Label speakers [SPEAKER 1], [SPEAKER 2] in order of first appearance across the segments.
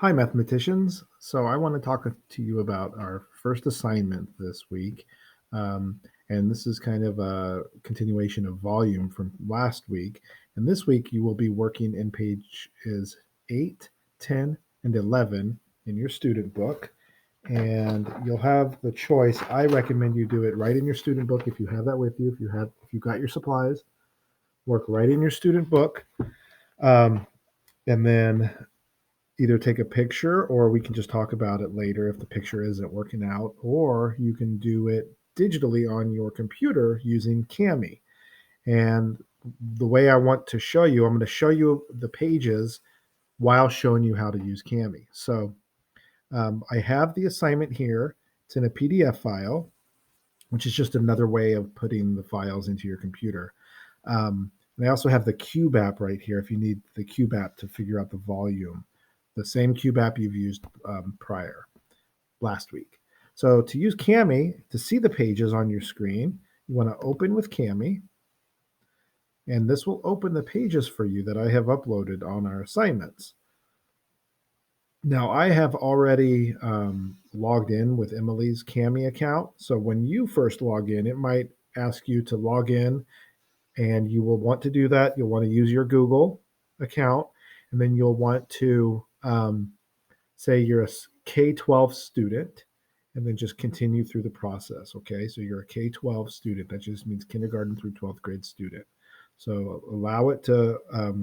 [SPEAKER 1] Hi, mathematicians. So I want to talk to you about our first assignment this week. And this is kind of a continuation of volume from last week. And this week you will be working in pages 8, 10, and 11 in your student book. And you'll have the choice. I recommend you do it right in your student book if you have that with you. If you got your supplies, work right in your student book. Um, and then either take a picture or we can just talk about it later if the picture isn't working out, or you can do it digitally on your computer using Kami. And the way I want to show you, I'm going to show you the pages while showing you how to use Kami. So I have the assignment here. It's in a PDF file, which is just another way of putting the files into your computer. And I also have the Cube app right here if you need the Cube app to figure out the volume, the same Cube app you've used prior last week. So to use Kami, to see the pages on your screen, you want to open with Kami, and this will open the pages for you that I have uploaded on our assignments. Now, I have already logged in with Emily's Kami account. So when you first log in, it might ask you to log in, and you will want to do that. You'll want to use your Google account, and then you'll want to say you're a K-12 student, and then just continue through the process. Okay, so you're a K-12 student. That just means kindergarten through 12th grade student. So allow it to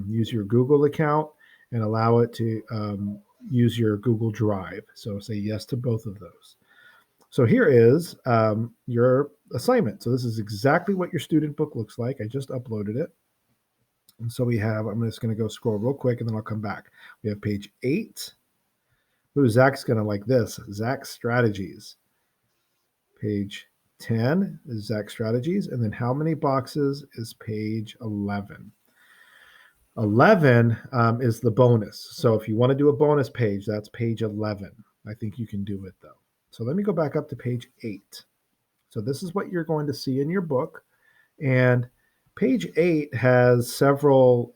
[SPEAKER 1] use your Google account and allow it to use your Google Drive. So say yes to both of those. So here is your assignment. So this is exactly what your student book looks like. I just uploaded it. And so we have, I'm just going to go scroll real quick and then I'll come back. We have page 8. Ooh, Zach's going to like this. Zach's strategies. Page 10 is Zach's strategies. And then how many boxes is page 11? 11 is the bonus. So if you want to do a bonus page, that's page 11. I think you can do it though. So let me go back up to page 8. So this is what you're going to see in your book. And page 8 has several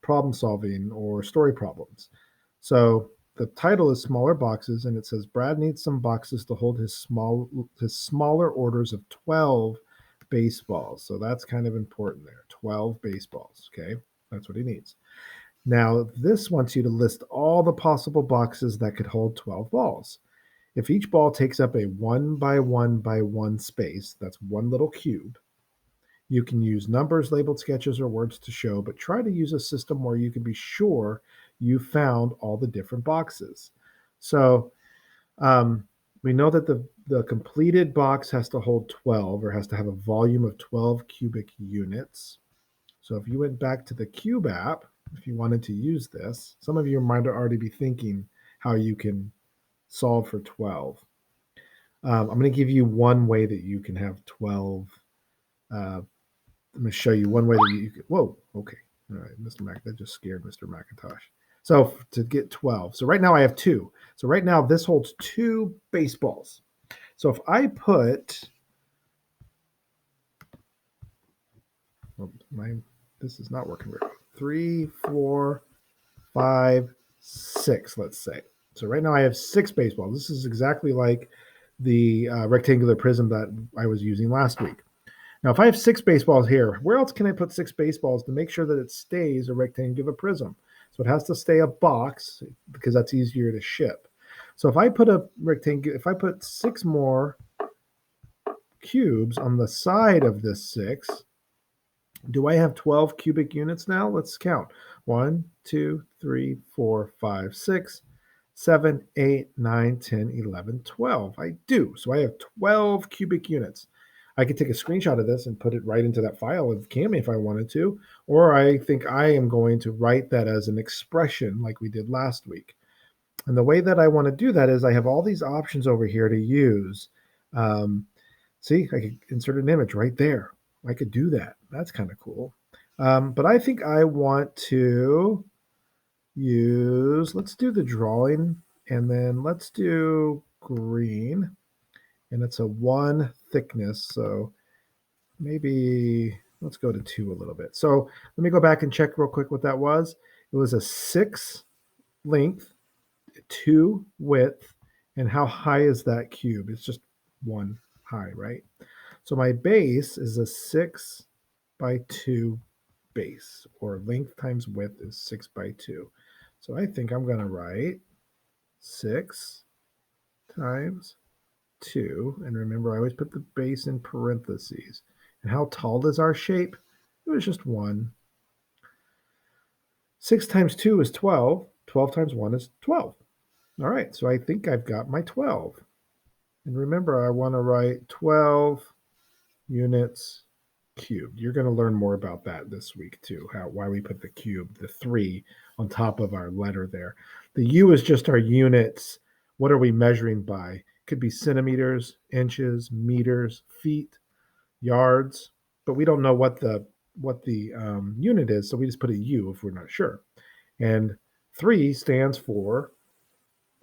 [SPEAKER 1] problem solving or story problems. So the title is Smaller Boxes, and it says Brad needs some boxes to hold his smaller orders of 12 baseballs. So that's kind of important there. 12 baseballs. Okay. That's what he needs. Now, this wants you to list all the possible boxes that could hold 12 balls. If each ball takes up a 1 by 1 by 1 space, that's one little cube, you can use numbers, labeled sketches, or words to show, but try to use a system where you can be sure you found all the different boxes. So we know that the completed box has to hold 12 or has to have a volume of 12 cubic units. So if you went back to the Cube app, if you wanted to use this, some of you might already be thinking how you can solve for 12. I'm going to give you one way that you can have 12. I'm going to show you one way that you can. Whoa, okay. All right, Mr. Mac, that just scared Mr. Macintosh. So to get 12. So right now I have 2. So right now this holds 2 baseballs. So if I put, well, this is not working very well. 3, 4, 5, 6, let's say. So right now I have 6 baseballs. This is exactly like the rectangular prism that I was using last week. Now, if I have 6 baseballs here, where else can I put 6 baseballs to make sure that it stays a rectangular prism? So it has to stay a box because that's easier to ship. So if I put a rectangle, if I put 6 more cubes on the side of this 6, do I have 12 cubic units now? Let's count. 1, 2, 3, 4, 5, 6, 7, 8, 9, 10, 11, 12. I do. So I have 12 cubic units. I could take a screenshot of this and put it right into that file with Kami if I wanted to, or I think I am going to write that as an expression like we did last week. And the way that I want to do that is I have all these options over here to use. See, I could insert an image right there. I could do that. That's kind of cool. But I think I want to use, let's do the drawing, and then let's do green. And it's a 1 thickness, so maybe let's go to 2 a little bit. So let me go back and check real quick what that was. It was a 6 length, 2 width, and how high is that cube? It's just 1 high, right? So my base is a 6 by 2 base, or length times width is 6 by 2. So I think I'm going to write 6 times 2. And remember, I always put the base in parentheses. And how tall is our shape? It was just 1. 6 times 2 is 12. 12 times 1 is 12. All right, so I think I've got my 12. And remember, I want to write 12 units cubed. You're going to learn more about that this week too, why we put the cube, the 3, on top of our letter there. The U is just our units. What are we measuring by? Could be centimeters, inches, meters, feet, yards, but we don't know what the unit is, so we just put a U if we're not sure. And 3 stands for,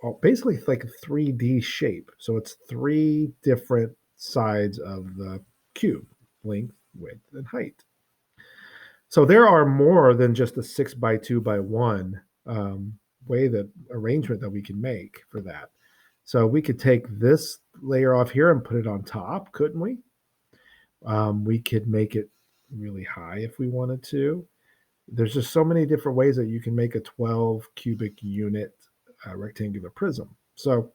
[SPEAKER 1] well, basically like a 3D shape. So it's 3 different sides of the cube: length, width, and height. So there are more than just a 6 by 2 by 1 arrangement that we can make for that. So we could take this layer off here and put it on top, couldn't we? We could make it really high if we wanted to. There's just so many different ways that you can make a 12 cubic unit rectangular prism. So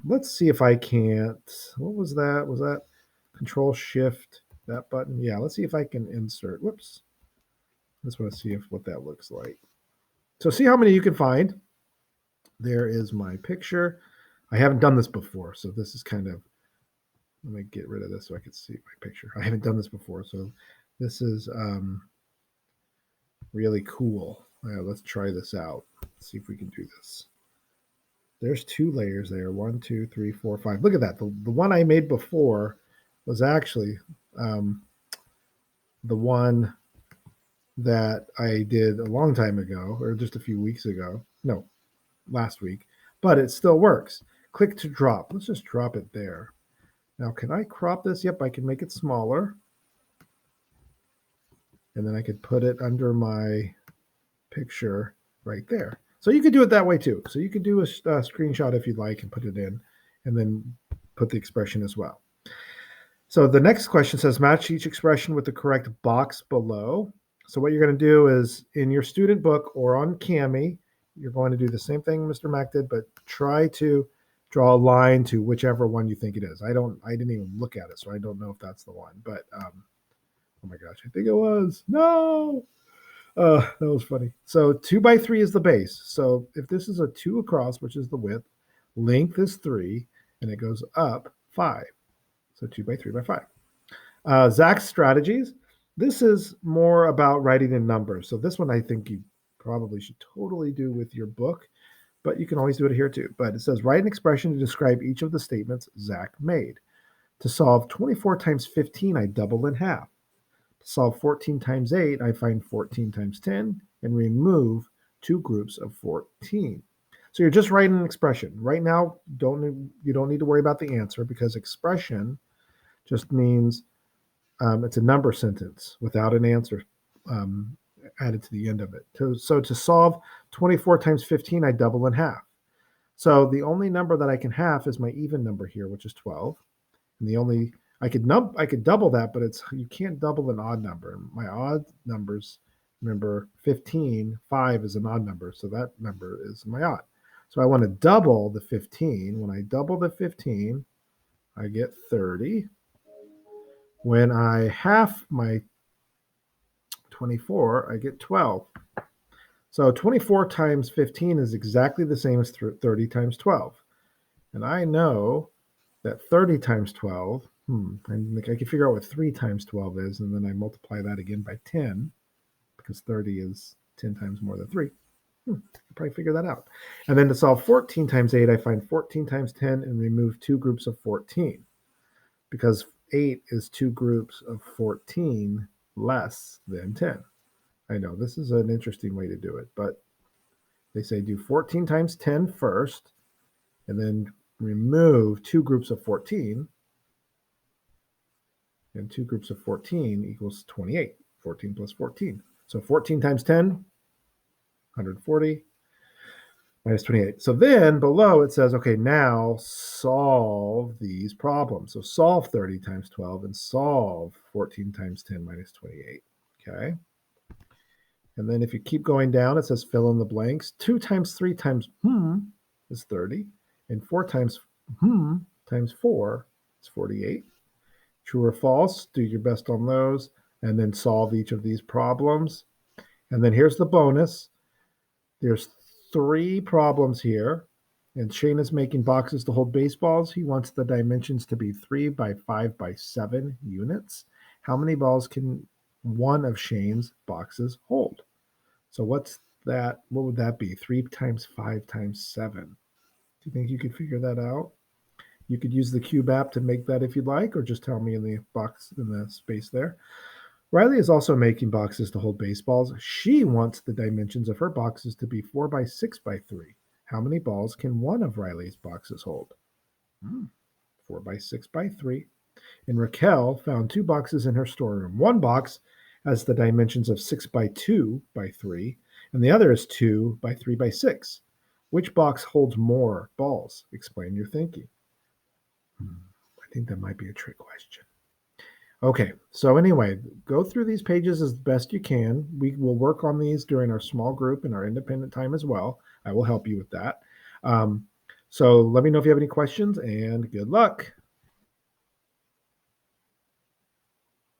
[SPEAKER 1] let's see if I can't. What was that? Was that Control Shift, that button? Yeah, let's see if I can insert. Whoops. I just want to see what that looks like. So see how many you can find. There is my picture. I haven't done this before, so this is kind of, let me get rid of this so I can see my picture. I haven't done this before, so this is really cool. Let's try this out. Let's see if we can do this. There's 2 layers there. 1, 2, 3, 4, 5. Look at that. The one I made before was actually the one that I did a long time ago, or just a few weeks ago. No, last week. But it still works. Click to drop. Let's just drop it there. Now, can I crop this? Yep, I can make it smaller. And then I could put it under my picture right there. So you could do it that way too. So you could do a screenshot if you'd like and put it in, and then put the expression as well. So the next question says, match each expression with the correct box below. So what you're going to do is, in your student book or on Kami, you're going to do the same thing Mr. Mac did, but try to draw a line to whichever one you think it is. I didn't even look at it, so I don't know if that's the one. But oh my gosh, I think it was. No. That was funny. So 2 by 3 is the base. So if this is a 2 across, which is the width, length is 3, and it goes up 5. So 2 by 3 by 5. Zach's strategies. This is more about writing in numbers. So this one I think you probably should totally do with your book, but you can always do it here too. But it says, write an expression to describe each of the statements Zach made. To solve 24 times 15, I double in half. To solve 14 times 8, I find 14 times 10 and remove 2 groups of 14. So you're just writing an expression. Right now, you don't need to worry about the answer, because expression just means it's a number sentence without an answer added to the end of it. So to solve 24 times 15, I double in half. So the only number that I can half is my even number here, which is 12. And the only I could double that, but you can't double an odd number. My odd numbers, remember, 15, 5 is an odd number, so that number is my odd. So I want to double the 15. When I double the 15, I get 30. When I half my 24, I get 12. So 24 times 15 is exactly the same as 30 times 12. And I know that 30 times 12, I can figure out what 3 times 12 is, and then I multiply that again by 10, because 30 is 10 times more than 3. I'll probably figure that out. And then to solve 14 times 8, I find 14 times 10 and remove 2 groups of 14, because 8 is 2 groups of 14 less than 10. I know this is an interesting way to do it, but they say do 14 times 10 first, and then remove 2 groups of 14, and 2 groups of 14 equals 28. 14 plus 14. So 14 times 10, 140. minus 28. So then below it says, okay, now solve these problems. So solve 30 times 12 and solve 14 times 10 minus 28. Okay. And then if you keep going down, it says fill in the blanks. 2 times 3 times is 30. And 4 times times 4 is 48. True or false, do your best on those, and then solve each of these problems. And then here's the bonus. There's 3 problems here, and Shane is making boxes to hold baseballs. He wants the dimensions to be 3 by 5 by 7 units. How many balls can one of Shane's boxes hold? So what's that? What would that be? 3 times 5 times 7. Do you think you could figure that out? You could use the Cube app to make that if you'd like, or just tell me in the box in the space there. Riley is also making boxes to hold baseballs. She wants the dimensions of her boxes to be 4 by 6 by 3. How many balls can one of Riley's boxes hold? 4 by 6 by 3. And Raquel found 2 boxes in her storeroom. One box has the dimensions of 6 by 2 by 3, and the other is 2 by 3 by 6. Which box holds more balls? Explain your thinking. I think that might be a trick question. Okay, so anyway, go through these pages as best you can. We will work on these during our small group and our independent time as well. I will help you with that. So let me know if you have any questions, and good luck.